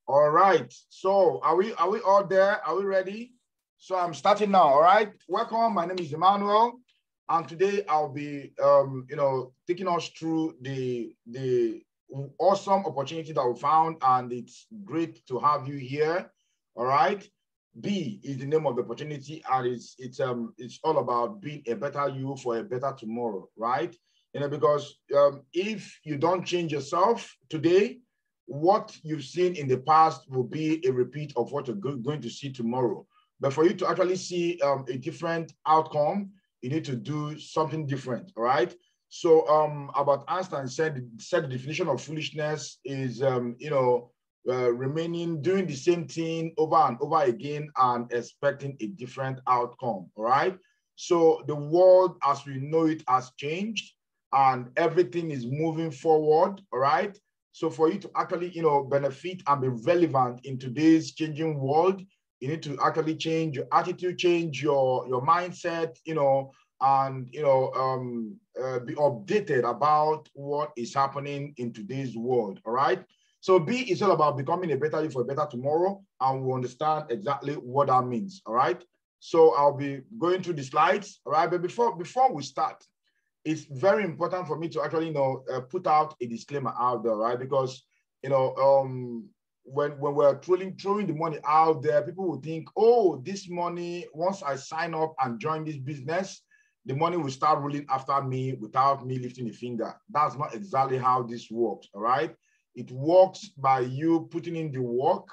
All right. So are we all there? Are we ready? So I'm starting now. All right. Welcome. My name is Emmanuel, and today I'll be taking us through the awesome opportunity that we found, and it's great to have you here. All right. B is the name of the opportunity, and it's all about being a better you for a better tomorrow, right? Because if you don't change yourself today, what you've seen in the past will be a repeat of what you're going to see tomorrow. But for you to actually see a different outcome, you need to do something different, all right? So Albert Einstein said the definition of foolishness is, remaining, doing the same thing over and over again and expecting a different outcome, all right? So the world as we know it has changed and everything is moving forward, all right? So for you to actually, benefit and be relevant in today's changing world, you need to actually change your attitude, change your mindset, and, be updated about what is happening in today's world, all right? So B is all about becoming a better you for a better tomorrow, and we'll understand exactly what that means, all right? So I'll be going through the slides, all right? But before we start, it's very important for me to actually, put out a disclaimer out there, right? Because, when we're throwing the money out there, people will think, oh, this money, once I sign up and join this business, the money will start rolling after me without me lifting a finger. That's not exactly how this works, all right? It works by you putting in the work,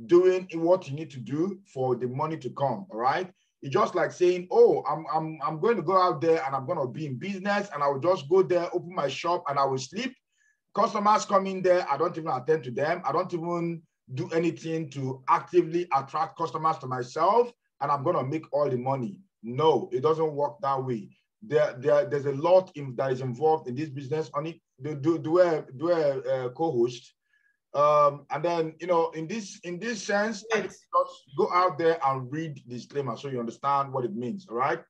doing what you need to do for the money to come, all right? It's just like saying, oh, I'm going to go out there and I'm going to be in business and I will just go there, open my shop and I will sleep. Customers come in there, I don't even attend to them. I don't even do anything to actively attract customers to myself and I'm going to make all the money. No, it doesn't work that way. There's a lot that is involved in this business. On it, do a co-host. And then, in this sense, I just go out there and read the disclaimer so you understand what it means, all right?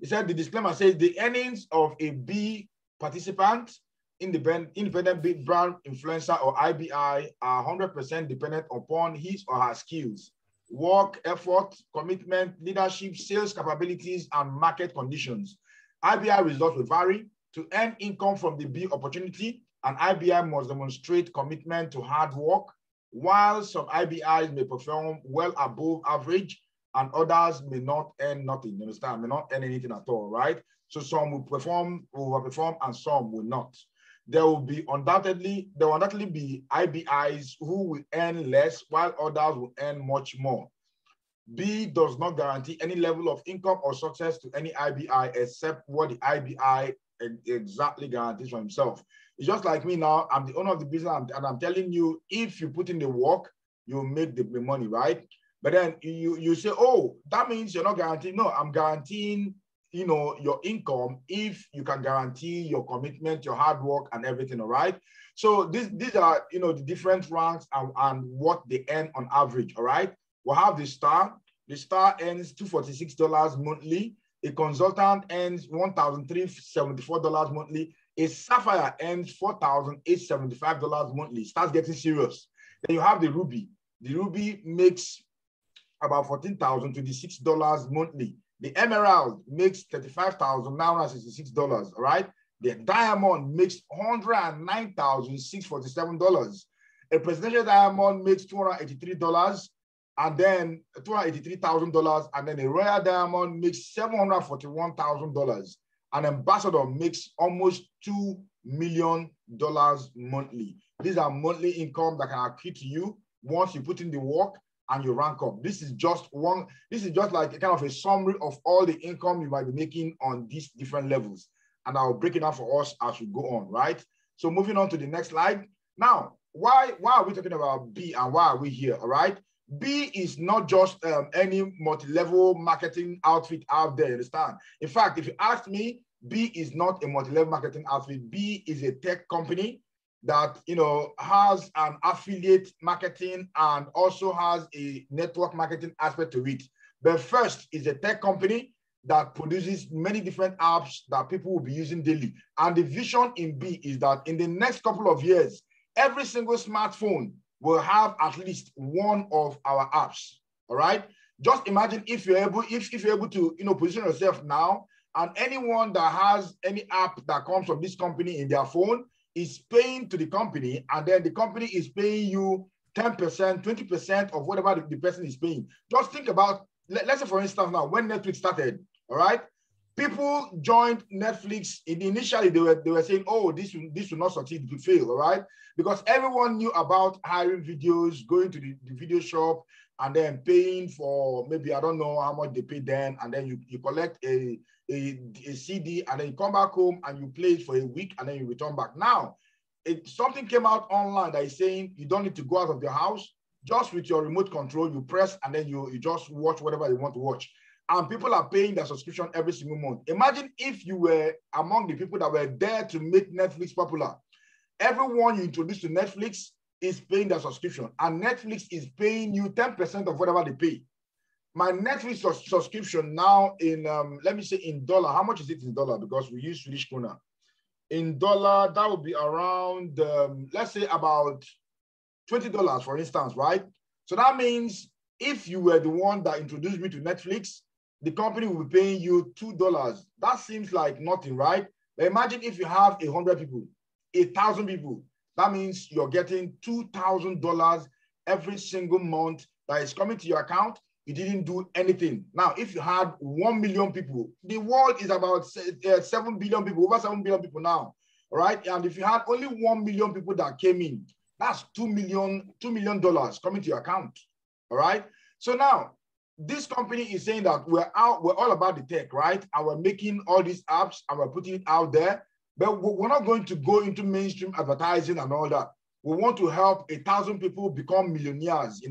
It said the disclaimer says the earnings of a B participant, independent big brand influencer or IBI are 100% dependent upon his or her skills, work, effort, commitment, leadership, sales capabilities, and market conditions. IBI results will vary. To earn income from the B opportunity, an IBI must demonstrate commitment to hard work, while some IBIs may perform well above average and others may not earn nothing, you understand? May not earn anything at all, right? So some will overperform and some will not. There will undoubtedly be IBIs who will earn less while others will earn much more. B does not guarantee any level of income or success to any IBI except what the IBI exactly guarantees for himself. It's just like me now. I'm the owner of the business, and I'm telling you, if you put in the work, you'll make the money, right? But then you say, oh, that means you're not guaranteeing. No, I'm guaranteeing, your income if you can guarantee your commitment, your hard work, and everything, all right? So these are, the different ranks and what they earn on average, all right? We'll have the star. The star earns $246 monthly. A consultant earns $1,374 monthly. A sapphire earns $4,875 monthly. Starts getting serious. Then you have the ruby. The ruby makes about $14,026 monthly. The emerald makes $35,966, all right? The diamond makes $109,647. A presidential diamond makes $283. And then $283,000, and then a royal diamond makes $741,000. An ambassador makes almost $2 million monthly. These are monthly income that can accrue to you once you put in the work and you rank up. This is just like a kind of a summary of all the income you might be making on these different levels. And I'll break it down for us as we go on, right? So moving on to the next slide. Now, why are we talking about B and why are we here, all right? B is not just any multi-level marketing outfit out there, you understand? In fact, if you ask me, B is not a multi-level marketing outfit. B is a tech company that, has an affiliate marketing and also has a network marketing aspect to it. But first, is a tech company that produces many different apps that people will be using daily. And the vision in B is that in the next couple of years, every single smartphone will have at least one of our apps. All right. Just imagine if you're able to, position yourself now, and anyone that has any app that comes from this company in their phone is paying to the company, and then the company is paying you 10%, 20% of whatever the person is paying. Just think about, let's say for instance now, when Netflix started, all right, people joined Netflix. Initially, they were saying, oh, this will not succeed, to fail, all right? Because everyone knew about hiring videos, going to the video shop, and then paying for maybe, I don't know how much they pay then, and then you collect a CD, and then you come back home and you play it for a week, and then you return back. Now, something came out online that is saying you don't need to go out of your house. Just with your remote control, you press, and then you just watch whatever you want to watch. And people are paying their subscription every single month. Imagine if you were among the people that were there to make Netflix popular. Everyone you introduce to Netflix is paying their subscription, and Netflix is paying you 10% of whatever they pay. My Netflix subscription now in, let me say in dollar, how much is it in dollar? Because we use Swedish krona. In dollar, that would be around, let's say about $20, for instance, right? So that means if you were the one that introduced me to Netflix, the company will be paying you $2. That seems like nothing, right? But imagine if you have 100 people, 1,000 people, that means you're getting $2,000 every single month that is coming to your account. You didn't do anything. Now, if you had 1 million people, the world is about 7 billion people, over 7 billion people now, all right? And if you had only 1 million people that came in, that's $2 million coming to your account, all right? So now, this company is saying that we're all about the tech, right? And we're making all these apps and we're putting it out there, but we're not going to go into mainstream advertising and all that. We want to help 1,000 people become millionaires,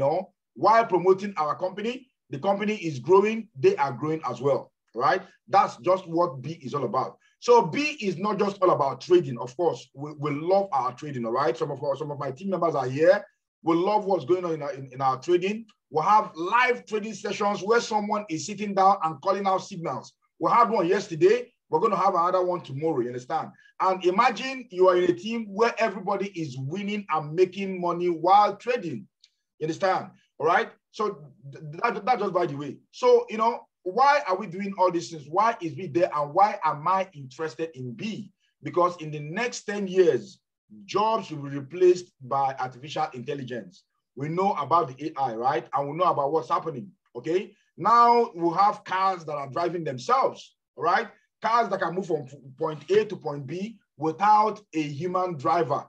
while promoting our company. The company is growing, they are growing as well, right? That's just what B is all about. So B is not just all about trading. Of course, we love our trading, all right? Some of my team members are here. We love what's going on in our trading. We'll have live trading sessions where someone is sitting down and calling out signals. We had one yesterday. We're going to have another one tomorrow, you understand? And imagine you are in a team where everybody is winning and making money while trading. You understand? All right? So that's just by the way. So, why are we doing all these things? Why is B there? And why am I interested in B? Because in the next 10 years, jobs will be replaced by artificial intelligence. We know about the AI, right? And we know about what's happening, okay? Now we'll have cars that are driving themselves, all right? Cars that can move from point A to point B without a human driver.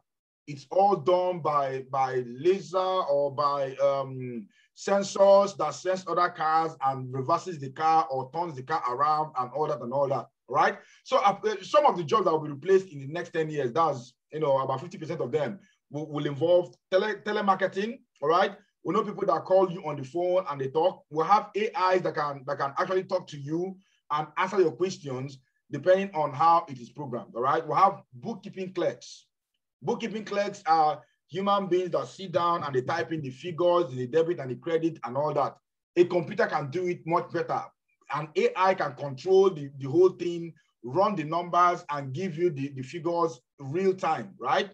It's all done by laser or by sensors that sense other cars and reverses the car or turns the car around and all that, right? So some of the jobs that will be replaced in the next 10 years, that's, about 50% of them will involve telemarketing, all right? We know people that call you on the phone and they talk. We'll have AIs that can actually talk to you and answer your questions depending on how it is programmed, all right? We'll have bookkeeping clerks. Bookkeeping clerks are human beings that sit down and they type in the figures, the debit and the credit and all that. A computer can do it much better. An AI can control the whole thing, run the numbers and give you the figures real time, right?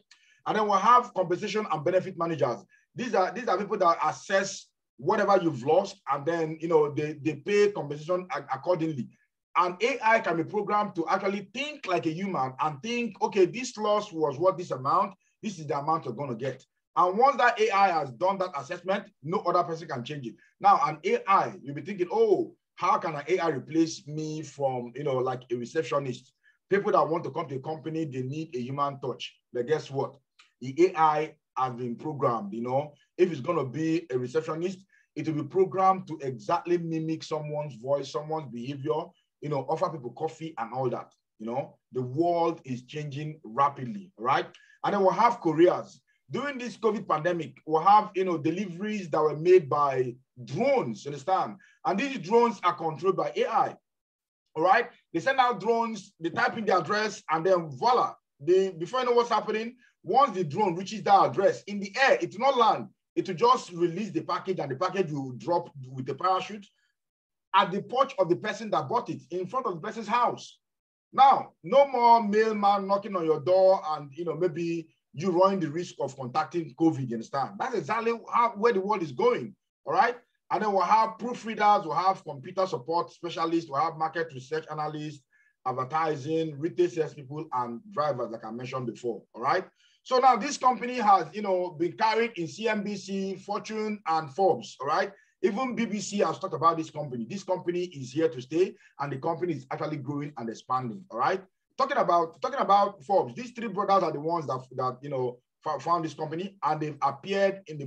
And then we'll have compensation and benefit managers. These are people that assess whatever you've lost, and then they pay compensation accordingly. And AI can be programmed to actually think like a human and think, okay, this loss was what this amount, this is the amount you're going to get. And once that AI has done that assessment, no other person can change it. Now, an AI, you'll be thinking, oh, how can an AI replace me from, like a receptionist? People that want to come to a company, they need a human touch. But guess what? The AI has been programmed, if it's going to be a receptionist, it will be programmed to exactly mimic someone's voice, someone's behavior, offer people coffee and all that. The world is changing rapidly, right? And then we'll have couriers. During this COVID pandemic, we'll have, deliveries that were made by drones, you understand? And these drones are controlled by AI, all right? They send out drones, they type in the address, and then voila. Before you know what's happening, once the drone reaches that address, in the air, it will not land. It will just release the package, and the package will drop with a parachute at the porch of the person that bought it, in front of the person's house. Now, no more mailman knocking on your door and maybe you run the risk of contacting COVID, you understand? That's exactly where the world is going, all right? And then we'll have proofreaders, we'll have computer support specialists, we'll have market research analysts, advertising, retail salespeople, and drivers, like I mentioned before, all right? So now this company has, been carried in CNBC, Fortune, and Forbes, all right? Even BBC has talked about this company. This company is here to stay, and the company is actually growing and expanding, all right? Talking about Forbes, these three brothers are the ones that found this company, and they've appeared in the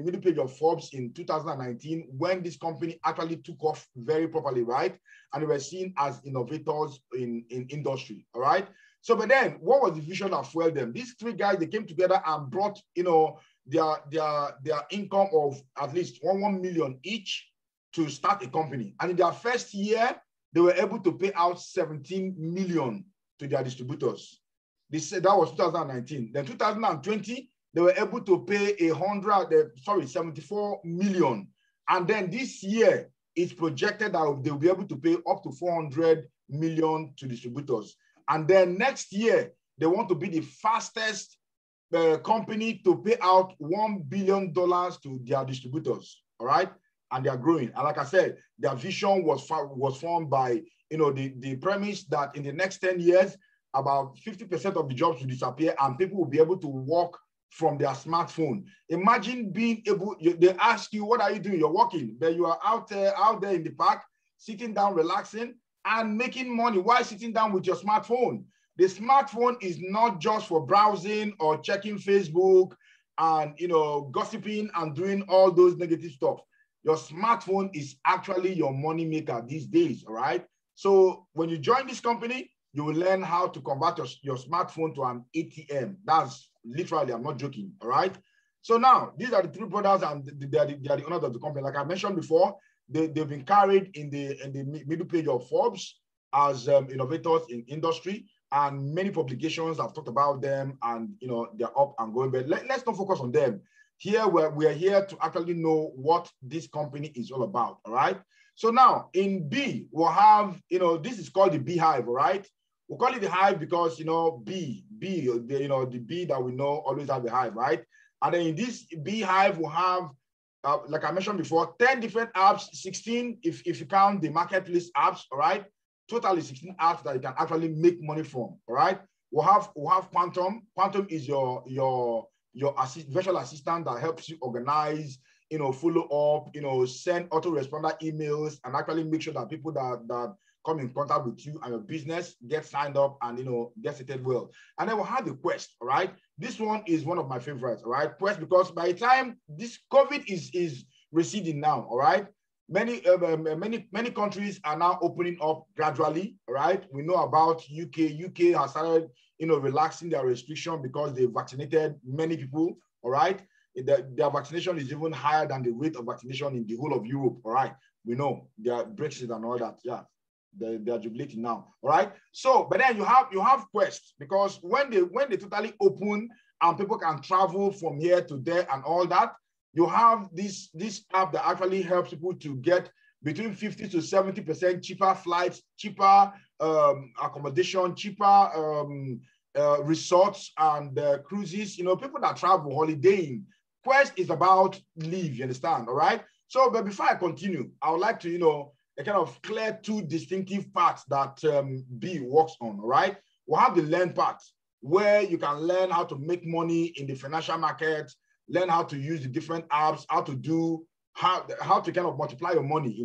middle page of Forbes in 2019 when this company actually took off very properly, right? And they were seen as innovators in industry, all right? So, but then what was the vision that fueled them? These three guys, they came together and brought, their income of at least 1 million each to start a company. And in their first year, they were able to pay out 17 million to their distributors. That was 2019. Then 2020, they were able to pay 74 million. And then this year, it's projected that they'll be able to pay up to 400 million to distributors. And then next year, they want to be the fastest company to pay out $1 billion to their distributors, all right? And they are growing. And like I said, their vision was formed by, the premise that in the next 10 years, about 50% of the jobs will disappear and people will be able to work from their smartphone. Imagine being able, they ask you, what are you doing? You're working, but you are out there in the park, sitting down, relaxing, and making money while sitting down with your smartphone. The smartphone is not just for browsing or checking Facebook and, gossiping and doing all those negative stuff. Your smartphone is actually your money maker these days, all right? So when you join this company, you will learn how to convert your smartphone to an ATM. That's literally, I'm not joking, all right? So now, these are the three brothers, and they are the owners of the company. Like I mentioned before, they've been carried in the middle page of Forbes as innovators in industry, and many publications have talked about them, and they're up and going. But let's not focus on them. Here, we're here to actually know what this company is all about, all right? So now, in B, we'll have, this is called the beehive, all right? We'll call it the hive because, the bee that we know always have a hive, right? And then in this beehive, we'll have, like I mentioned before, 10 different apps, 16 if you count the market list apps, all right? Totally 16 apps that you can actually make money from, all right? We'll have Quantum. Quantum is your virtual assistant that helps you organize, follow up, send autoresponder emails, and actually make sure that people that come in contact with you and your business get signed up and get settled well. And then we'll have the Quest, all right? This one is one of my favorites, all right? Quest, because by the time this COVID is receding now, all right? Many countries are now opening up gradually, all right? We know about UK. UK has started, relaxing their restriction because they vaccinated many people, all right? Their vaccination is even higher than the rate of vaccination in the whole of Europe, all right? We know their Brexit and all that, yeah. They are jubilating now, all right? So, but then you have Quest, because when they totally open and people can travel from here to there and all that, you have this app that actually helps people to get between 50 to 70% cheaper flights, cheaper accommodation, cheaper resorts and cruises. People that travel holidaying. Quest is about leave, you understand, all right? So, but before I continue, I would like to, kind of clear two distinctive parts that B works on, all right? We'll have the learn part, where you can learn how to make money in the financial market, learn how to use the different apps, how to kind of multiply your money,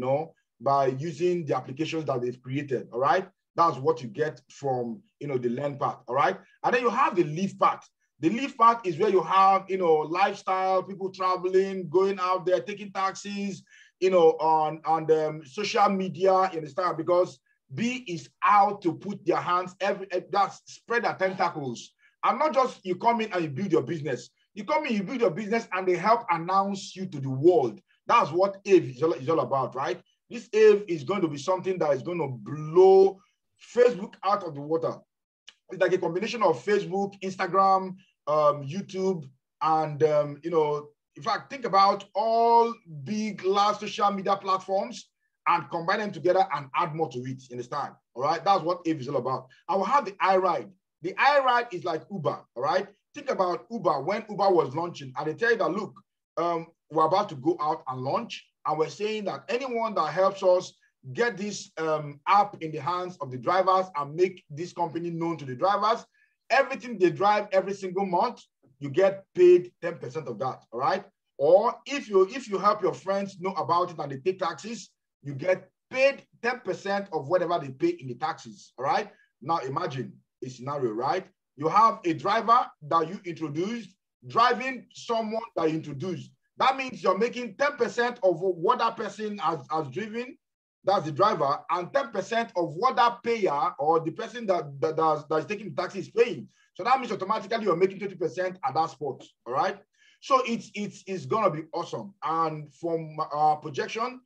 by using the applications that they've created, all right? That's what you get from, the learn part, all right? And then you have the live part. The live part is where you have, lifestyle, people traveling, going out there, taking taxis, on social media, you understand? Because B is out to put their hands, that's spread their tentacles. And not just you come in and you build your business. You come in, you build your business, and they help announce you to the world. That's what AVE is all about, right? This AVE is going to be something that is going to blow Facebook out of the water. It's like a combination of Facebook, Instagram, YouTube, and, in fact, think about all big, large social media platforms and combine them together and add more to it, you understand? All right, that's what AVE is all about. I will have the iRide. The iRide is like Uber, all right? Think about Uber when Uber was launching, and they tell you that, look, we're about to go out and launch, and we're saying that anyone that helps us get this app in the hands of the drivers and make this company known to the drivers, everything they drive every single month, you get paid 10% of that, all right? Or if you help your friends know about it and they pay taxes, you get paid 10% of whatever they pay in the taxes, all right? Now imagine a scenario, right? You have a driver that you introduced driving someone that you introduced. That means you're making 10% of what that person has driven, that's the driver, and 10% of what that payer or the person that is taking the taxi is paying. So that means automatically you're making 20% at that spot, all right? So it's gonna be awesome. And from our projection,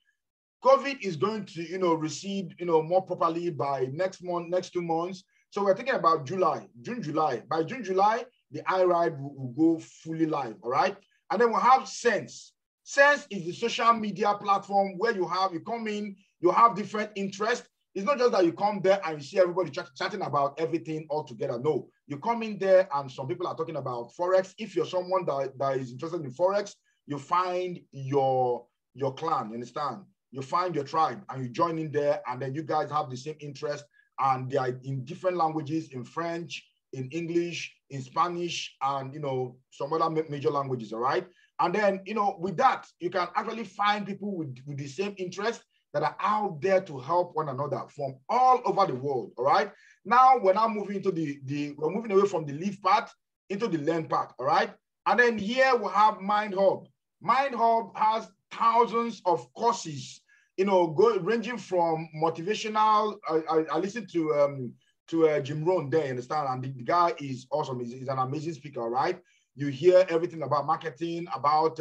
COVID is going to, recede, more properly by next month, next 2 months. So we're thinking about June, July. By June, July, the iRide will go fully live, all right? And then we'll have Sense. Sense is the social media platform where you come in, you have different interests. It's not just that you come there and you see everybody chatting about everything all together. No, you come in there and some people are talking about Forex. If you're someone that is interested in Forex, you find your clan, you understand? You find your tribe and you join in there, and then you guys have the same interest, and they are in different languages, in French, in English, in Spanish, and some other major languages, all right? And then, with that, you can actually find people with the same interest that are out there to help one another from all over the world, all right? Now we're now moving into we're moving away from the live part into the learn part, all right? And then here we have Mind Hub. Mind Hub has thousands of courses, ranging from motivational. I listened to Jim Rohn there, you understand? And the guy is awesome. He's an amazing speaker, right? You hear everything about marketing, about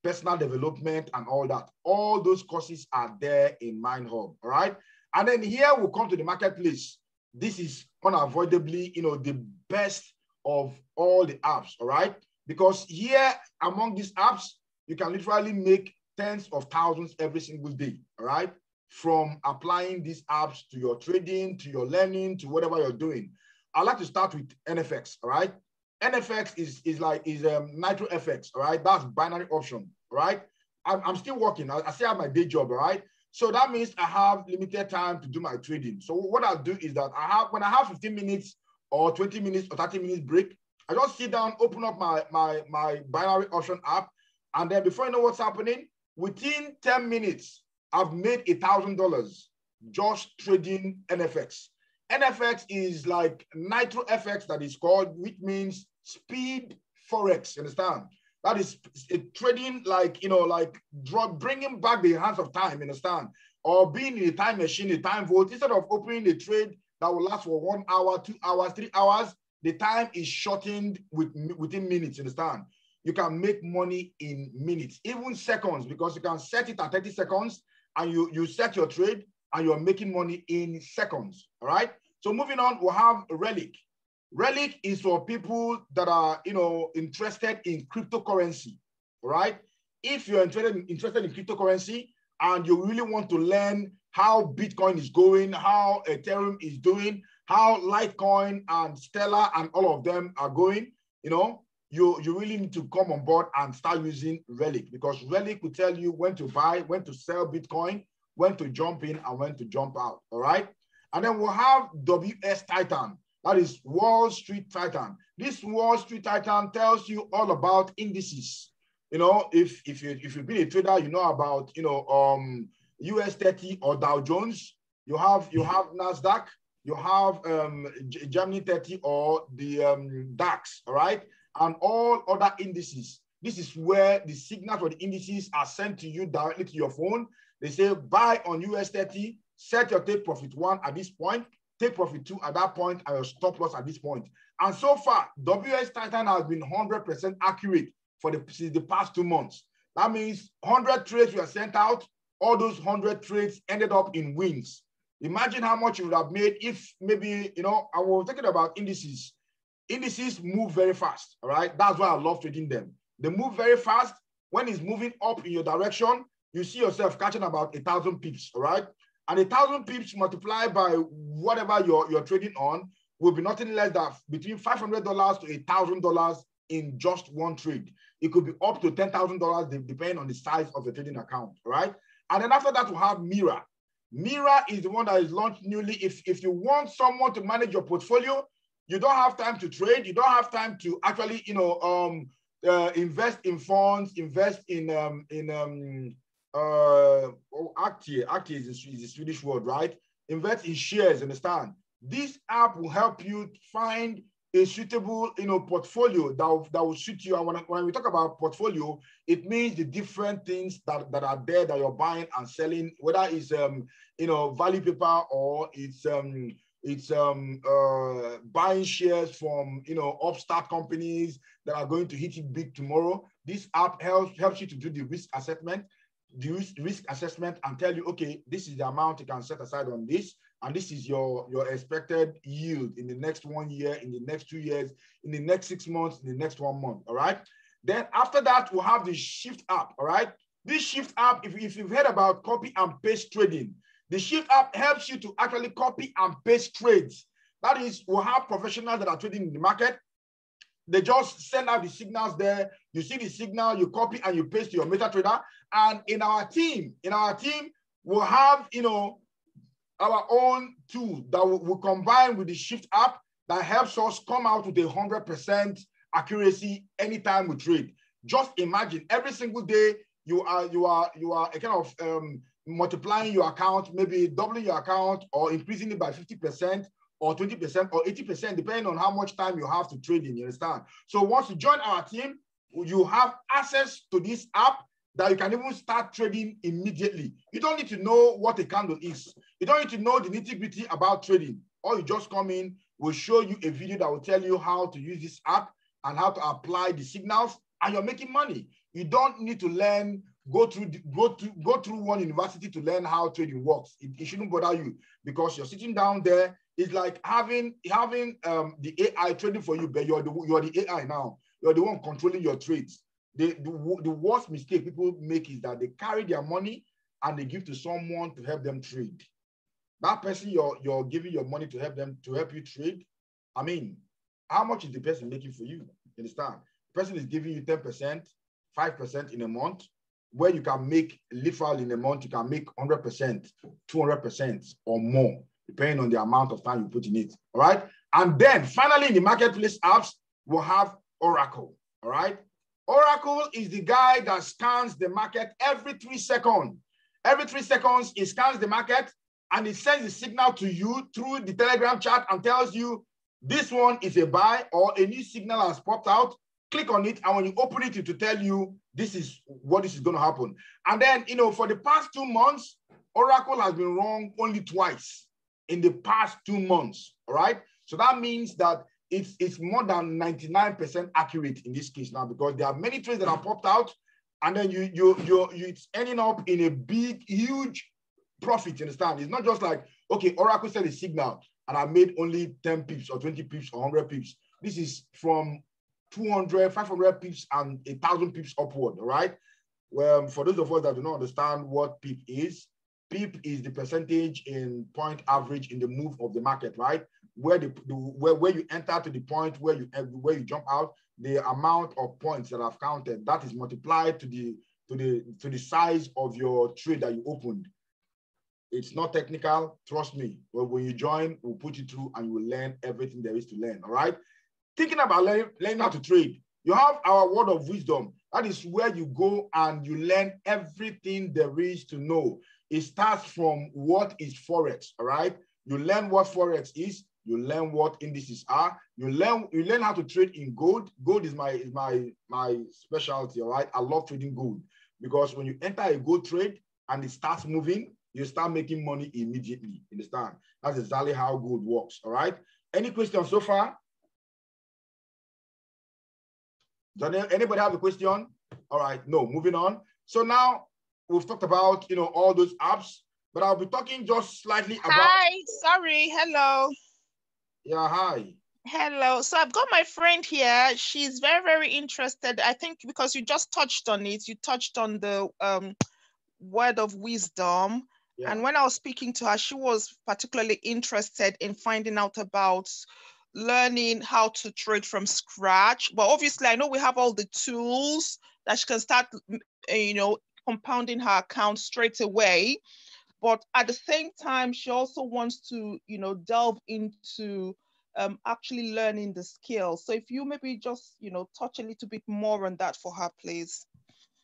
personal development and all that. All those courses are there in Mind Hub, all right? And then here we'll come to the marketplace. This is unavoidably, the best of all the apps, all right? Because here among these apps, you can literally make tens of thousands every single day, all right? From applying these apps to your trading, to your learning, to whatever you're doing. I'd like to start with NFX, all right? NFX is Nitro FX, all right? That's binary option, all right? I'm still working. I still have my day job, all right? So that means I have limited time to do my trading. So what I'll do is that when I have 15 minutes or 20 minutes or 30 minutes break, I just sit down, open up my binary option app, and then before you know what's happening, within 10 minutes, I've made $1,000 just trading NFX. NFX is like Nitro FX that is called, which means speed Forex, you understand? That is trading like, bringing back the hands of time, you understand? Or being in a time machine, a time vault, instead of opening a trade that will last for 1 hour, 2 hours, 3 hours, the time is shortened within minutes, you understand? You can make money in minutes, even seconds, because you can set it at 30 seconds and you set your trade and you're making money in seconds, all right? So moving on, we'll have Relic. Relic is for people that are, interested in cryptocurrency, all right? If you're interested in cryptocurrency and you really want to learn how Bitcoin is going, how Ethereum is doing, how Litecoin and Stellar and all of them are going, you really need to come on board and start using Relic, because Relic will tell you when to buy, when to sell Bitcoin, when to jump in and when to jump out, all right? And then we'll have WS Titan, that is Wall Street Titan. This Wall Street Titan tells you all about indices. If you've been a trader, you know about, US 30 or Dow Jones. You have NASDAQ, you have Germany 30 or the DAX, all right? And all other indices. This is where the signals for the indices are sent to you directly to your phone. They say buy on US 30, set your take profit 1 at this point, take profit 2 at that point, and your stop loss at this point. And so far, WS Titan has been 100% accurate for the past 2 months. That means 100 trades were sent out. All those 100 trades ended up in wins. Imagine how much you would have made if maybe, I was talking about indices. Indices move very fast, all right? That's why I love trading them. They move very fast. When it's moving up in your direction, you see yourself catching about 1,000 pips, all right? And 1,000 pips multiplied by whatever you're trading on will be nothing less than between $500 to $1,000 in just one trade. It could be up to $10,000 depending on the size of the trading account, right? And then after that, we have Mira. Mira is the one that is launched newly. If you want someone to manage your portfolio, you don't have time to trade, you don't have time to actually, invest in funds, invest in Actie is a Swedish word, right? Invest in shares, understand? This app will help you find a suitable, portfolio that will suit you. And when we talk about portfolio, it means the different things that are there that you're buying and selling, whether it's value paper or it's buying shares from upstart companies that are going to hit it big tomorrow. This app helps you to do the risk assessment, and tell you, okay, this is the amount you can set aside on this, and this is your expected yield in the next 1 year, in the next 2 years, in the next 6 months, in the next 1 month. All right. Then after that, we'll have the Shift app. All right. This Shift app, if you've heard about copy and paste trading, the Shift app helps you to actually copy and paste trades. That is, we'll have professionals that are trading in the market. They just send out the signals there. You see the signal, you copy and you paste to your MetaTrader. And in our team, we'll have, our own tool that will combine with the Shift app that helps us come out with 100% accuracy anytime we trade. Just imagine every single day you are a kind of multiplying your account, maybe doubling your account or increasing it by 50% or 20% or 80%, depending on how much time you have to trade in, you understand? So once you join our team, you have access to this app that you can even start trading immediately. You don't need to know what a candle is. You don't need to know the nitty-gritty about trading. Or you just come in, we'll show you a video that will tell you how to use this app and how to apply the signals, and you're making money. You don't need to learn, go through one university to learn how trading works. It shouldn't bother you because you're sitting down there. It's like having the AI trading for you, but you're the AI now. You're the one controlling your trades. The worst mistake people make is that they carry their money and they give to someone to help them trade. That person you're giving your money to help you trade. I mean, how much is the person making for you? You understand? The person is giving you 10%, 5% in a month, where you can make literally in a month, you can make 100%, 200% or more, depending on the amount of time you put in it. All right. And then finally, in the marketplace apps, we'll have Oracle. All right. Oracle is the guy that scans the market every 3 seconds. Every 3 seconds, it scans the market and it sends a signal to you through the Telegram chat and tells you this one is a buy or a new signal has popped out. Click on it, and when you open it, it will tell you this is what is going to happen. And then, for the past 2 months, Oracle has been wrong only twice in the past 2 months. All right. So that means that it's more than 99% accurate in this case now, because there are many trades that are popped out, and then it's ending up in a big, huge profit. You understand? It's not just like, okay, Oracle sent a signal and I made only 10 pips or 20 pips or 100 pips. This is from 200, 500 pips and 1,000 pips upward. All right. Well, for those of us that do not understand what pip is the percentage in point average in the move of the market, right? Where you enter to the point where you jump out, the amount of points that I've counted, that is multiplied to the size of your trade that you opened. It's not technical, trust me. But when you join, we'll put you through and you will learn everything there is to learn. All right. Thinking about learning how to trade, you have our word of wisdom. That is where you go and you learn everything there is to know. It starts from what is Forex. All right. You learn what Forex is. You learn what indices are. You learn how to trade in gold. Gold is my specialty. All right. I love trading gold because when you enter a gold trade and it starts moving, you start making money immediately. Understand? That's exactly how gold works. All right. Any questions so far? Does anybody have a question? All right. No. Moving on. So now we've talked about all those apps, but I'll be talking just slightly about. Hi. Sorry. Hello. Yeah. Hi. Hello. So I've got my friend here. She's very, very interested. I think because you just touched on it. You touched on the word of wisdom. Yeah. And when I was speaking to her, she was particularly interested in finding out about learning how to trade from scratch. But obviously, I know we have all the tools that she can start, compounding her account straight away. But at the same time, she also wants to, delve into actually learning the skills. So if you maybe just, touch a little bit more on that for her, please.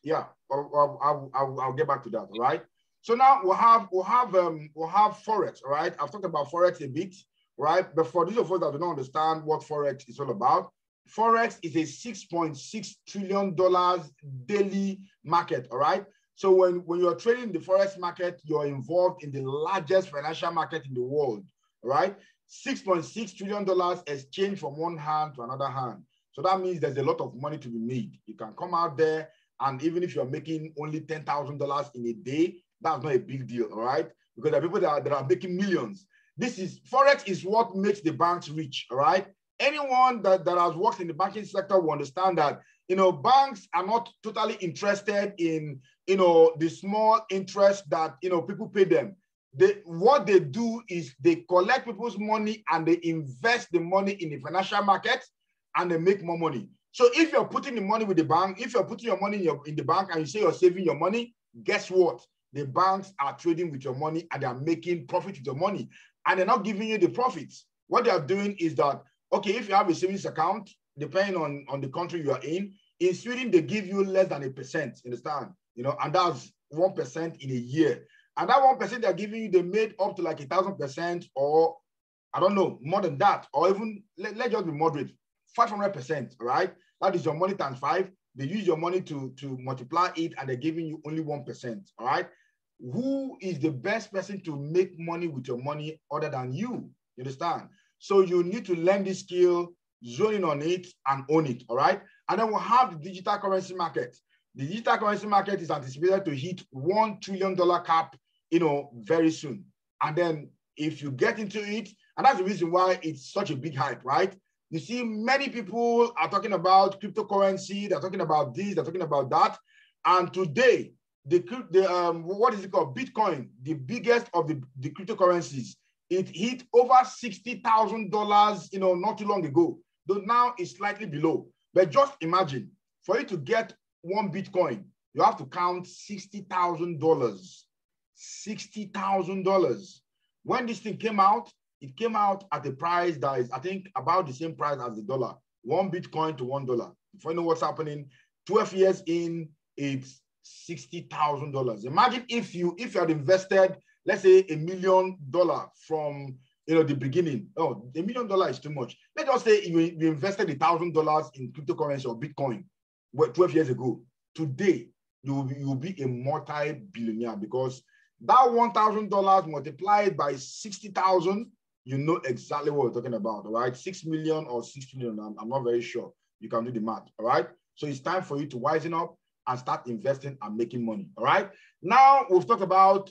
Yeah, I'll get back to that. All right. So now we'll have forex. All right. I've talked about forex a bit, right? But for those of us that do not understand what forex is all about, forex is a $6.6 trillion daily market. All right. So when you're trading the forex market, you're involved in the largest financial market in the world. All right. $6.6 trillion exchanged from one hand to another hand. So that means there's a lot of money to be made. You can come out there, and even if you're making only $10,000 in a day, that's not a big deal, all right? Because there are people that are making millions. Forex is what makes the banks rich, all right? Anyone that has worked in the banking sector will understand that, banks are not totally interested in, the small interest that, people pay them. What they do is they collect people's money and they invest the money in the financial market and they make more money. So if you're putting the money with the bank, if you're putting your money in the bank and you say you're saving your money, guess what? The banks are trading with your money and they're making profit with your money. And they're not giving you the profits. What they are doing is that, okay, if you have a savings account, depending on the country you are in Sweden, they give you less than 1%, understand? And that's 1% in a year. And that 1% they're giving you, they made up to like 1,000%, or I don't know, more than that, or even, let's just be moderate, 500%, right? That is your money times 5. They use your money to multiply it, and they're giving you only 1%, all right? Who is the best person to make money with your money other than you? You understand? So you need to learn this skill, zone in on it, and own it, all right? And then we'll have the digital currency market. The digital currency market is anticipated to hit $1 trillion cap, very soon. And then if you get into it, and that's the reason why it's such a big hype, right? You see, many people are talking about cryptocurrency. They're talking about this. They're talking about that. And today, what is it called? Bitcoin, the biggest of the cryptocurrencies, it hit over $60,000, not too long ago. Though now it's slightly below. But just imagine, for you to get one Bitcoin, you have to count $60,000. $60,000. When this thing came out, it came out at a price that is, I think, about the same price as the dollar. One Bitcoin to $1. Before you know what's happening, 12 years in, it's $60,000. Imagine if you had invested, let's say, $1 million from the beginning. Oh, $1 million is too much. Let's just say you invested $1,000 in cryptocurrency or Bitcoin 12 years ago. Today, you will be a multi-billionaire, because that $1,000 multiplied by 60,000, you know exactly what we're talking about, all right? 6 million or 6 million, I'm not very sure. You can do the math, all right? So it's time for you to wisen up and start investing and making money, all right? Now, we've talked about,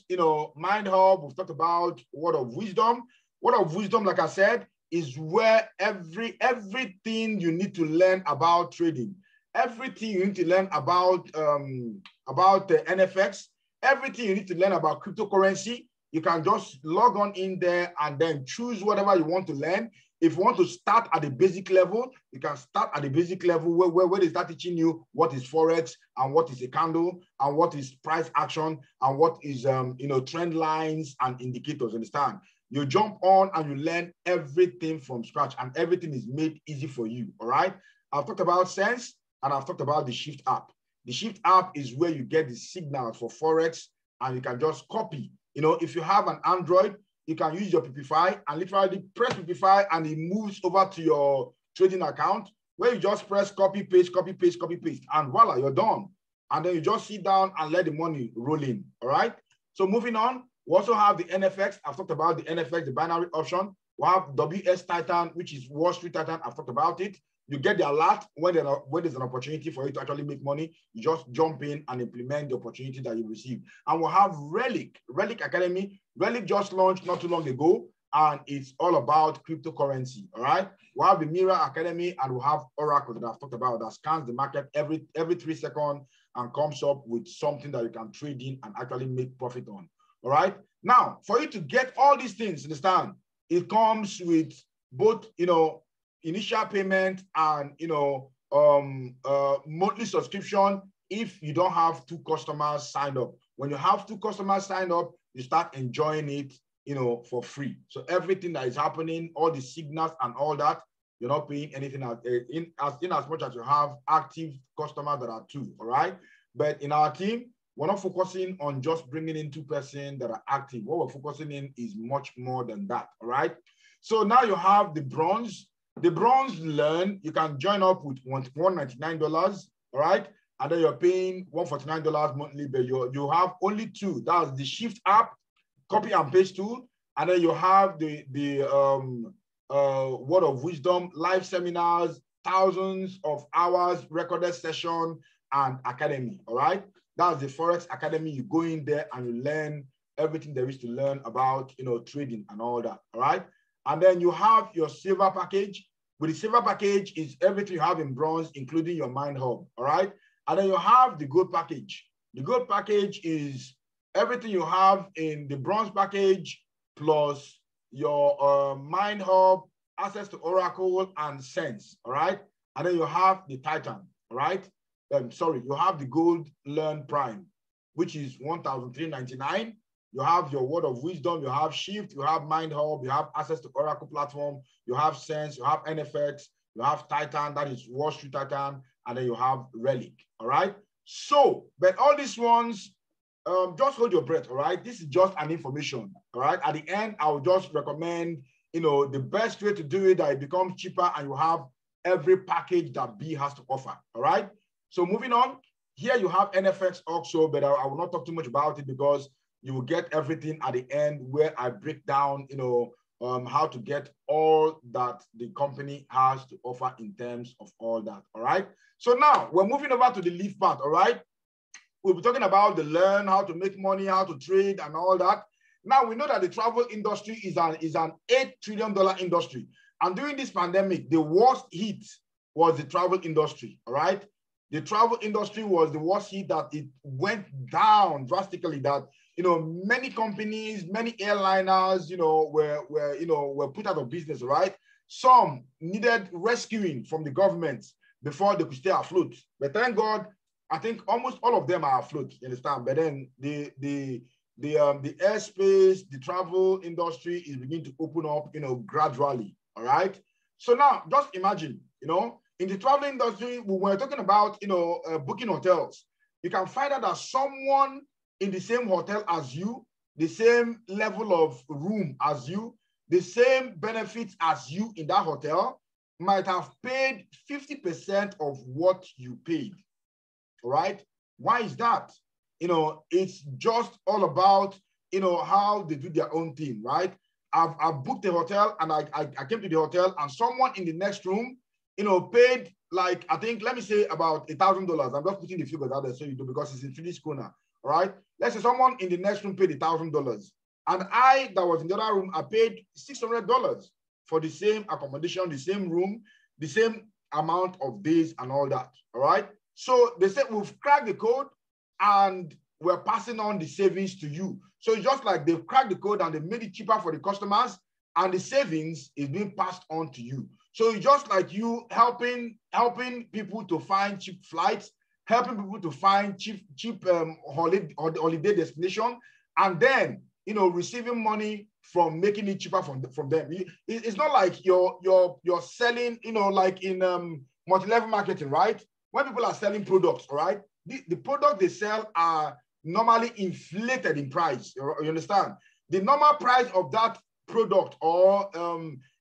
Mind Hub. We've talked about Word of Wisdom. Word of Wisdom, like I said, is where everything you need to learn about trading, everything you need to learn about the NFX, everything you need to learn about cryptocurrency. You can just log on in there and then choose whatever you want to learn. If you want to start at the basic level, you can start at the basic level where they start teaching you what is Forex and what is a candle and what is price action and what is, trend lines and indicators, understand? You jump on and you learn everything from scratch, and everything is made easy for you, all right? I've talked about Sense, and I've talked about the Shift app. The Shift app is where you get the signals for Forex, and you can just copy. If you have an Android, you can use your PPFi and literally press PPFi, and it moves over to your trading account, where you just press copy, paste, copy, paste, copy, paste, and voila, you're done. And then you just sit down and let the money roll in, all right? So moving on, we also have the NFX. I've talked about the NFX, the binary option. We have WS Titan, which is Wall Street Titan. I've talked about it. You get the alert when there's an opportunity for you to actually make money. You just jump in and implement the opportunity that you receive. And we'll have Relic Academy. Relic just launched not too long ago, and it's all about cryptocurrency, all right? We'll have the Mirror Academy, and we'll have Oracle that I've talked about, that scans the market every 3 seconds and comes up with something that you can trade in and actually make profit on, all right? Now, for you to get all these things, understand, it comes with both, initial payment and, monthly subscription if you don't have 2 customers signed up. When you have 2 customers signed up, you start enjoying it, for free. So everything that is happening, all the signals and all that, you're not paying anything in as much as you have active customers that are 2, all right? But in our team, we're not focusing on just bringing in 2 persons that are active. What we're focusing in is much more than that, all right? So now you have the bronze. The bronze learn, you can join up with $199, all right? And then you're paying $149 monthly, but you have only 2. That's the Shift app, copy and paste tool, and then you have the Word of Wisdom live seminars, thousands of hours recorded session, and academy. All right, that's the Forex Academy. You go in there and you learn everything there is to learn about trading and all that. All right, and then you have your silver package. With the silver package is everything you have in bronze, including your Mind Hub. All right, and then you have the gold package. The gold package is everything you have in the bronze package plus your Mind Hub, access to Oracle and Sense, all right? And then you have the Titan, all right? You have the Gold Learn Prime, which is $1,399. You have your Word of Wisdom, you have Shift, you have Mind Hub, you have access to Oracle platform, you have Sense, you have NFX, you have Titan, that is Wall Street Titan, and then you have Relic, all right? So, but all these ones, just hold your breath, all right? This is just an information, all right? At the end, I will just recommend, the best way to do it, that it becomes cheaper and you have every package that B has to offer, all right? So moving on, here you have NFX also, but I will not talk too much about it because you will get everything at the end where I break down, how to get all that the company has to offer in terms of all that, all right? So now we're moving over to the leaf part, all right? We'll be talking about the learn, how to make money, how to trade and all that. Now we know that the travel industry is an $8 trillion industry. And during this pandemic, the worst hit was the travel industry, all right? The travel industry was the worst hit, that it went down drastically, that, many companies, many airliners, were put out of business, right? Some needed rescuing from the government before they could stay afloat. But thank God, I think almost all of them are afloat, you understand? But then the airspace, the travel industry is beginning to open up, gradually, all right? So now just imagine, in the travel industry, when we're talking about, booking hotels, you can find out that someone in the same hotel as you, the same level of room as you, the same benefits as you in that hotel might have paid 50% of what you paid. All right? Why is that? It's just all about, how they do their own thing, right? I've booked a hotel and I came to the hotel and someone in the next room, paid like, I think, let me say about $1,000. I'm just putting the figures out there so you do, because it's in Swedish krona, all right? Let's say someone in the next room paid $1,000. And I, that was in the other room, I paid $600 for the same accommodation, the same room, the same amount of days and all that, all right? So they said, we've cracked the code and we're passing on the savings to you. So it's just like they've cracked the code and they made it cheaper for the customers, and the savings is being passed on to you. So it's just like you helping people to find cheap flights, helping people to find cheap holiday destination, and then receiving money from making it cheaper from them. It's not like you're selling, like in multi-level marketing, right? When people are selling products, all right, the product they sell are normally inflated in price. You understand? The normal price of that product or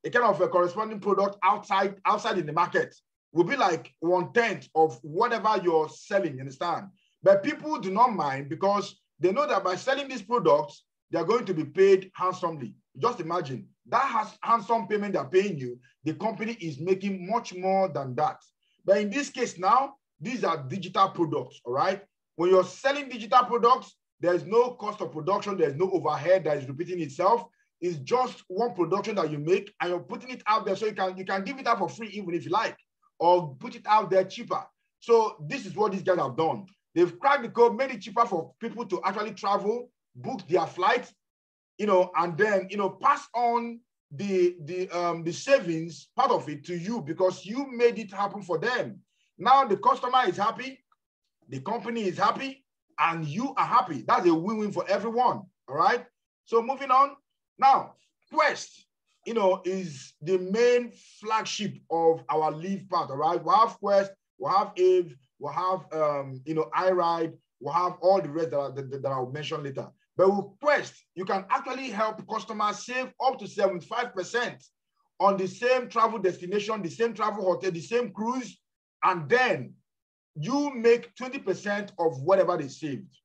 a kind of a corresponding product outside in the market will be like 1/10 of whatever you're selling. You understand? But people do not mind because they know that by selling these products, they're going to be paid handsomely. Just imagine that handsome payment they're paying you, the company is making much more than that. But in this case now, these are digital products, all right? When you're selling digital products, there's no cost of production, there's no overhead that is repeating itself. It's just one production that you make and you're putting it out there, so you can give it out for free even if you like, or put it out there cheaper. So this is what these guys have done. They've cracked the code, made it cheaper for people to actually travel, book their flights, and then, pass on the savings, part of it, to you because you made it happen for them. Now the customer is happy, the company is happy, and you are happy. That's a win-win for everyone. All right. So moving on. Now, Quest, is the main flagship of our leave part. All right. We have Quest, we have Ave, we have iRide, we have all the rest that I'll mention later. But with Quest, you can actually help customers save up to 75% on the same travel destination, the same travel hotel, the same cruise, and then you make 20% of whatever they saved.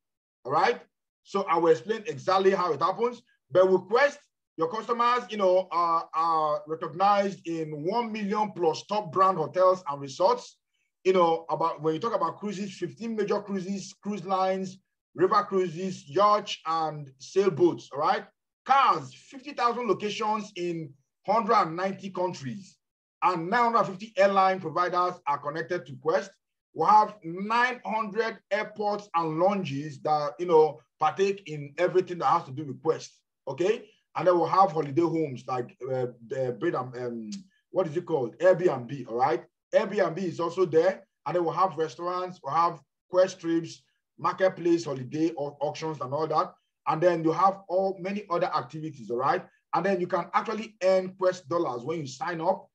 All right. So I will explain exactly how it happens. But with Quest, your customers, are recognized in 1 million plus top brand hotels and resorts. When you talk about cruises, 15 major cruises, cruise lines, river cruises, yachts, and sailboats. All right. Cars, 50,000 locations in 190 countries, and 950 airline providers are connected to Quest. We have 900 airports and lounges that partake in everything that has to do with Quest. Okay, and then we'll have holiday homes like what is it called? Airbnb. All right, Airbnb is also there, and then we'll have restaurants. We'll have Quest trips, marketplace, holiday auctions, and all that. And then you have many other activities. All right, and then you can actually earn Quest dollars when you sign up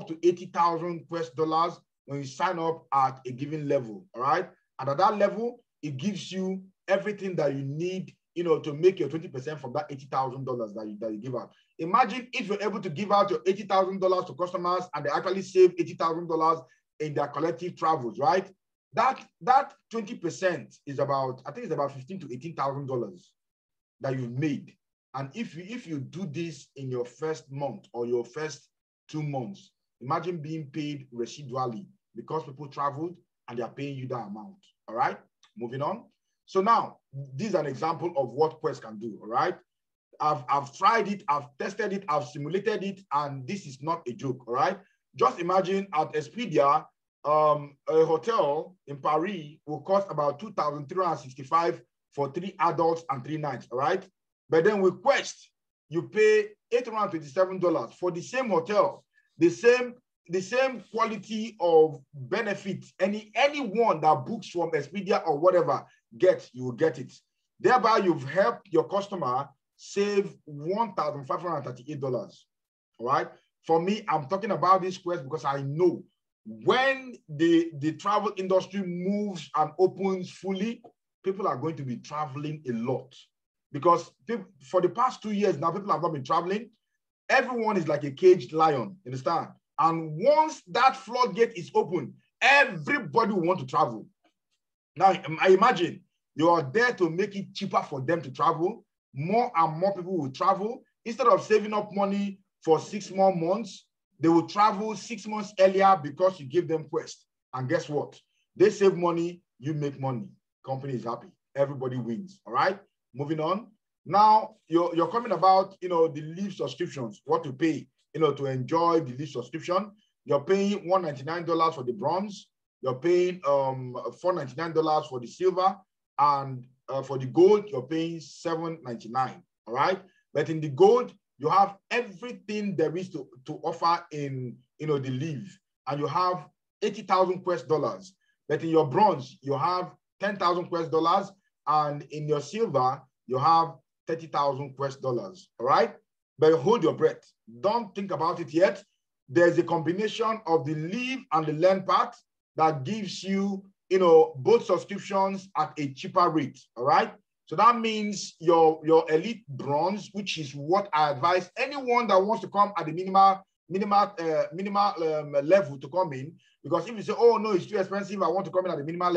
to 80,000 Quest dollars when you sign up at a given level. All right, and at that level, it gives you everything that you need, to make your 20% from that $80,000 that you give out. Imagine if you're able to give out your $80,000 to customers and they actually save $80,000 in their collective travels, right? That 20% is about, I think it's about $15,000 to $18,000 that you've made. And if you do this in your first month or your first 2 months, imagine being paid residually because people traveled and they are paying you that amount. All right, moving on. So now, this is an example of what Quest can do. All right, I've tried it, I've tested it, I've simulated it, and this is not a joke. All right, just imagine at Expedia, a hotel in Paris will cost about $2,365 for 3 adults and 3 nights. All right, but then with Quest, you pay $827 for the same hotel, the same quality of benefit. Anyone that books from Expedia or whatever you will get it. Thereby, you've helped your customer save $1,538. All right. For me, I'm talking about this Quest because I know when the travel industry moves and opens fully, people are going to be traveling a lot. Because for the past 2 years now, people have not been traveling. Everyone is like a caged lion, understand? And once that floodgate is open, everybody will want to travel. Now, I imagine you are there to make it cheaper for them to travel. More and more people will travel. Instead of saving up money for 6 more months, they will travel 6 months earlier because you give them Quest. And guess what? They save money, you make money. Company is happy. Everybody wins. All right? Moving on. Now, you're coming about, the leave subscriptions, what to pay, to enjoy the leave subscription. You're paying $199 for the bronze. You're paying $499 for the silver. And for the gold, you're paying $799. All right? But in the gold, you have everything there is to offer in, the leave. And you have 80,000 Quest dollars. But in your bronze, you have 10,000 Quest dollars. And in your silver, you have 30,000 Quest dollars. All right? But hold your breath. Don't think about it yet. There's a combination of the leave and the learn part that gives you, both subscriptions at a cheaper rate. All right? So that means your elite bronze, which is what I advise anyone that wants to come at the minimal level to come in. Because if you say, oh no, it's too expensive, I want to come in at the minimal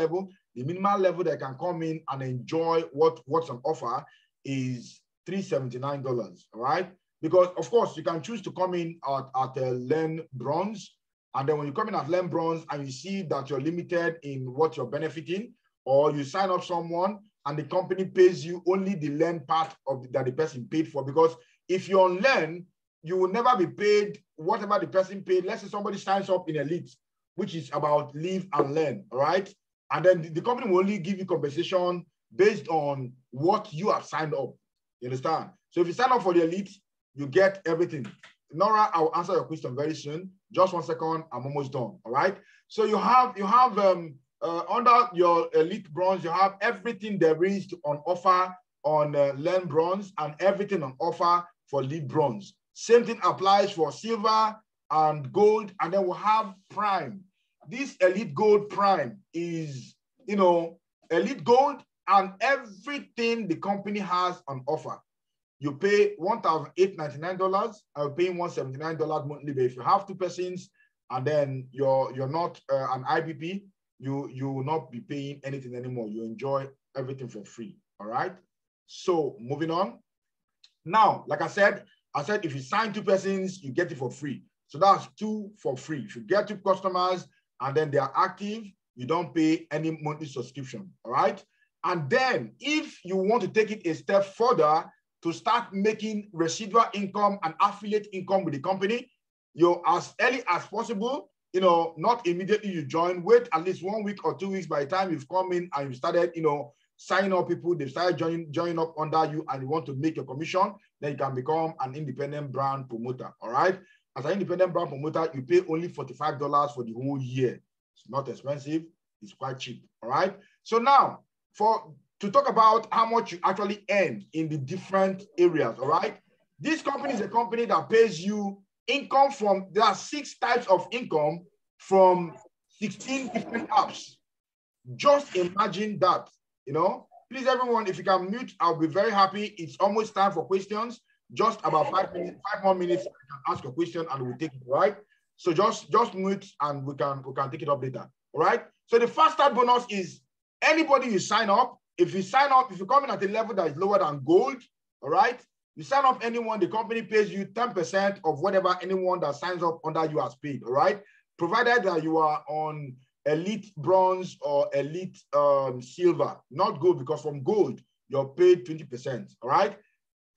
level that can come in and enjoy what's on offer is $379. All right? Because of course you can choose to come in at Learn Bronze, and then when you come in at Learn Bronze and you see that you're limited in what you're benefiting, or you sign up someone and the company pays you only the Learn part that the person paid for. Because if you're on Learn, you will never be paid whatever the person paid. Let's say somebody signs up in Elite, which is about Live and Learn, all right? And then the company will only give you compensation based on what you have signed up. You understand? So if you sign up for the Elite, you get everything. Nora, I will answer your question very soon. Just 1 second, I'm almost done. All right. So you have under your elite bronze, you have everything there is on offer on Learn Bronze and everything on offer for Lead Bronze. Same thing applies for silver and gold, and then we'll have Prime. This Elite Gold Prime is, Elite Gold and everything the company has on offer. You pay $1,899. I'm paying $179 monthly. But if you have 2 persons and then you're not an IBP, you will not be paying anything anymore. You enjoy everything for free. All right. So moving on. Now, like I said, if you sign 2 persons, you get it for free. So that's 2 for free. If you get 2 customers and then they are active, you don't pay any monthly subscription. All right. And then if you want to take it a step further to start making residual income and affiliate income with the company, you as early as possible, not immediately you join, wait at least 1 week or 2 weeks. By the time you've come in and you started, signing up people, they've started joining up under you and you want to make your commission, then you can become an independent brand promoter. All right. As an independent brand promoter, you pay only $45 for the whole year. It's not expensive. It's quite cheap. All right. So now to talk about how much you actually earn in the different areas. All right. This company is a company that pays you income there are 6 types of income from 16 different apps. Just imagine that, Please, everyone, if you can mute, I'll be very happy. It's almost time for questions. Just about 5 more minutes, you can ask a question and we'll take it, right? So just mute and we can take it up later. All right. So the first start bonus is anybody you sign up. If you come in at a level that is lower than gold, all right, you sign up anyone, the company pays you 10% of whatever anyone that signs up under you has paid, all right? Provided that you are on elite bronze or elite silver, not gold, because from gold, you're paid 20%, all right?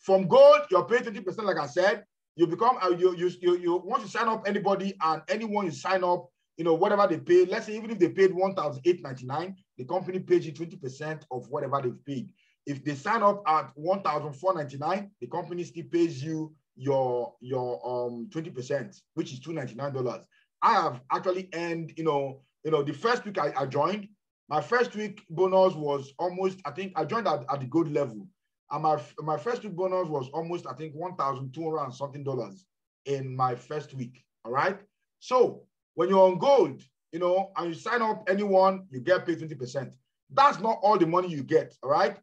From gold, you're paid 20%, like I said. You become, once you sign up anybody and anyone you sign up, whatever they pay, let's say even if they paid $1,899, the company pays you 20% of whatever they've paid. If they sign up at $1,499, the company still pays you your 20%, which is $299. I have actually earned, the first week I joined, my first week bonus was almost, I think I joined at the gold level. And my first week bonus was almost, I think, $1,200 and something in my first week. All right. So when you're on gold, and you sign up anyone, you get paid 20%. That's not all the money you get. All right.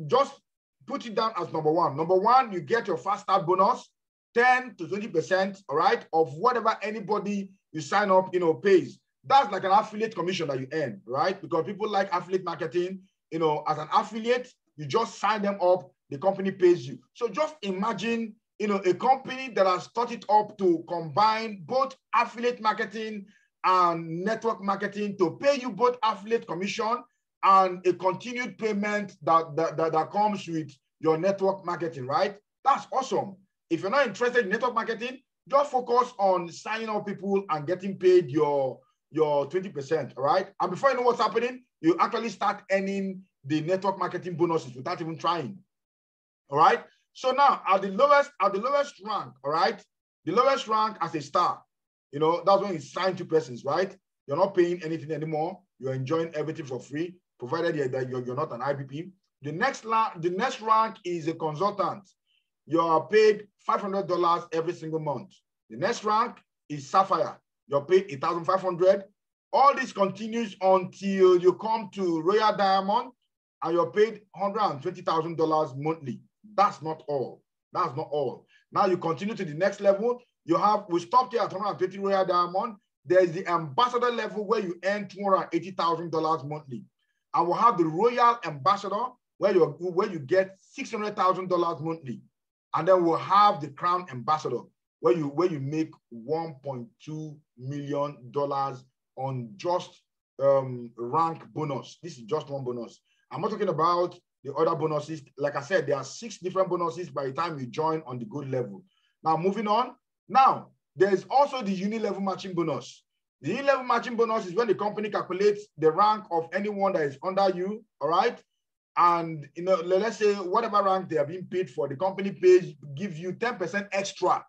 Just put it down as number one. Number one, you get your fast start bonus, 10 to 20%, all right, of whatever anybody you sign up, pays. That's like an affiliate commission that you earn, right? Because people like affiliate marketing, as an affiliate, you just sign them up, the company pays you. So just imagine, a company that has started up to combine both affiliate marketing and network marketing to pay you both affiliate commission and a continued payment that comes with your network marketing, right? That's awesome. If you're not interested in network marketing, just focus on signing up people and getting paid your 20%, all right? And before you know what's happening, you actually start earning the network marketing bonuses without even trying, all right? So now at the lowest rank, all right? The lowest rank as a star, that's when you sign 2 persons, right? You're not paying anything anymore. You're enjoying everything for free, provided that you're not an IBP. The next rank is a consultant. You are paid $500 every single month. The next rank is Sapphire. You're paid $1,500. All this continues until you come to Royal Diamond and you're paid $120,000 monthly. That's not all. That's not all. Now you continue to the next level. We stopped here at 120 Royal Diamond. There's the ambassador level where you earn $280,000 monthly. And we'll have the Royal Ambassador where you get $600,000 monthly. And then we'll have the Crown Ambassador where you make $1.2 million on just rank bonus. This is just one bonus. I'm not talking about the other bonuses. Like I said, there are 6 different bonuses by the time you join on the good level. Now, moving on. Now, there's also the uni-level matching bonus. The uni-level matching bonus is when the company calculates the rank of anyone that is under you, all right? And, let's say whatever rank they are being paid for, the company gives you 10% extra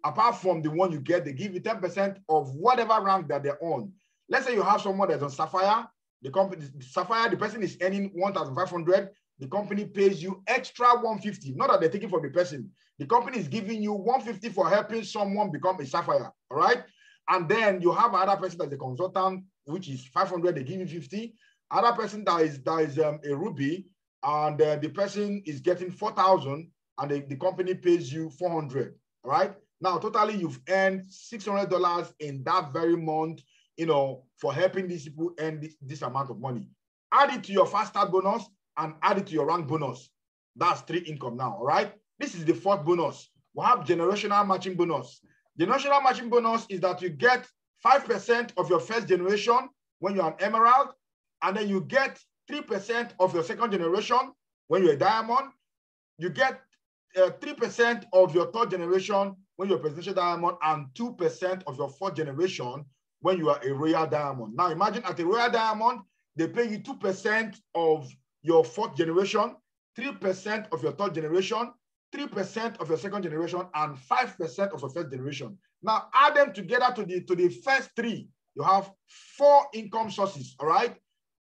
apart from the one you get, they give you 10% of whatever rank that they're on. Let's say you have someone that's on Sapphire, the company, Sapphire, the person is earning 1,500, the company pays you extra 150, not that they're taking from the person. The company is giving you 150 for helping someone become a Sapphire, all right? And then you have another person that's a consultant, which is 500, they give you 50. Other person that is a Ruby, and the person is getting 4,000, and the company pays you 400, all right? Now, totally, you've earned $600 in that very month, for helping these people earn this amount of money. Add it to your fast start bonus and add it to your rank bonus. That's 3 income now, all right? This is the 4th bonus. We have generational matching bonus. Generational matching bonus is that you get 5% of your first generation when you're an emerald, and then you get 3% of your second generation when you're a diamond. You get 3% of your 3rd generation when you're a presidential diamond, and 2% of your 4th generation when you are a royal diamond. Now imagine at a royal diamond, they pay you 2% of your 4th generation, 3% of your 3rd generation, 3% of your 2nd generation, and 5% of your 1st generation. Now add them together to the first 3. You have 4 income sources, all right?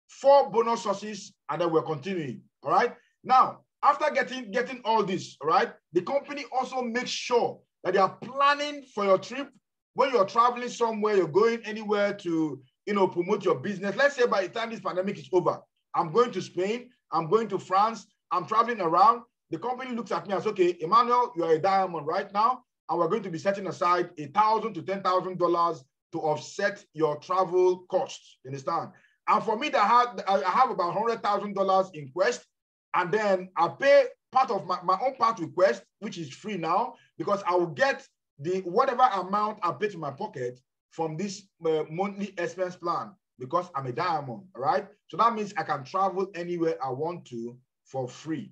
4 bonus sources, and then we're continuing, all right? Now, after getting all this, all right, the company also makes sure that they are planning for your trip. When you're traveling somewhere, you're going anywhere to, promote your business. Let's say by the time this pandemic is over, I'm going to Spain, I'm going to France, I'm traveling around. The company looks at me and says, okay, Emmanuel, you are a diamond right now, and we're going to be setting aside $1,000 to $10,000 to offset your travel costs. You understand? And for me, I have about $100,000 in Quest, and then I pay part of my own part with Quest, which is free now, because I will get the whatever amount I pay to my pocket from this monthly expense plan, because I'm a diamond, all right? So that means I can travel anywhere I want to for free,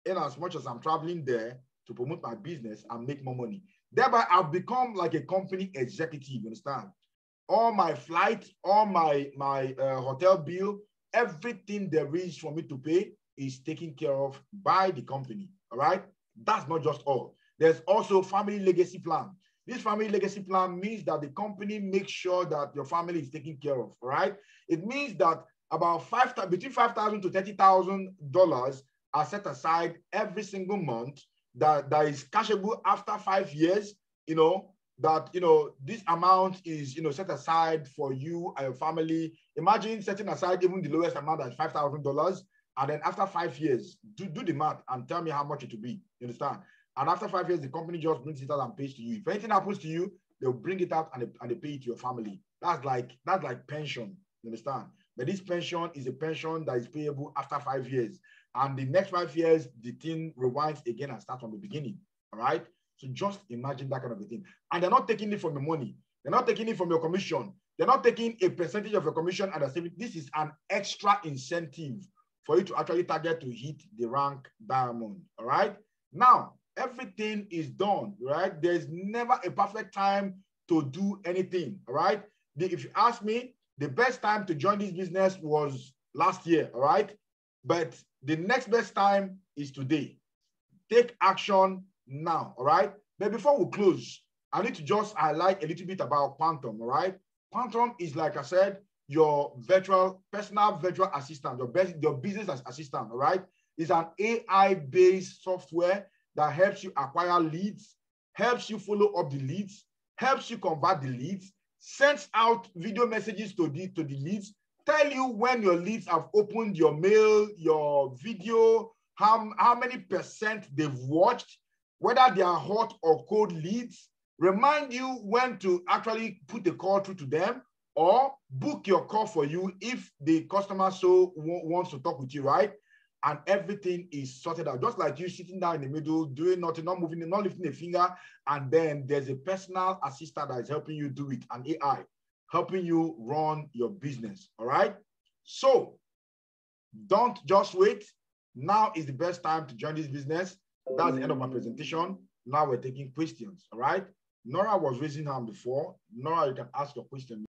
in as much as I'm traveling there to promote my business and make more money. Thereby, I've become like a company executive, you understand? All my flight, all my hotel bill, everything there is for me to pay is taken care of by the company, all right? That's not just all. There's also family legacy plan. This family legacy plan means that the company makes sure that your family is taken care of, all right? It means that about between $5,000 to $30,000 are set aside every single month that is cashable after 5 years, this amount is, set aside for you and your family. Imagine setting aside even the lowest amount at $5,000, and then after 5 years, do the math and tell me how much it will be, you understand? And after 5 years, the company just brings it out and pays to you. If anything happens to you, they'll bring it out and they pay it to your family. That's like pension, you understand? But this pension is a pension that is payable after 5 years. And the next 5 years, the thing rewinds again and starts from the beginning, all right? So just imagine that kind of a thing. And they're not taking it from your money. They're not taking it from your commission. They're not taking a percentage of your commission and they're saying this is an extra incentive for you to actually target to hit the rank diamond, all right? Now, everything is done, right? There's never a perfect time to do anything, all right? If you ask me, the best time to join this business was last year, all right? But the next best time is today. Take action now, all right? But before we close, I need to just highlight a little bit about Quantum, all right? Quantum is, like I said, your personal virtual assistant, your business assistant, all right? It's an AI-based software that helps you acquire leads, helps you follow up the leads, helps you convert the leads, sends out video messages to the leads, tell you when your leads have opened your mail, your video, how many percent they've watched, whether they are hot or cold leads, remind you when to actually put the call through to them, or book your call for you if the customer so wants to talk with you, right? And everything is sorted out, just like you sitting down in the middle, doing nothing, not moving, not lifting a finger, and then there's a personal assistant that is helping you do it, an AI, helping you run your business, all right? So don't just wait. Now is the best time to join this business. That's the end of my presentation. Now we're taking questions, all right? Nora was raising her hand before. Nora, you can ask your question.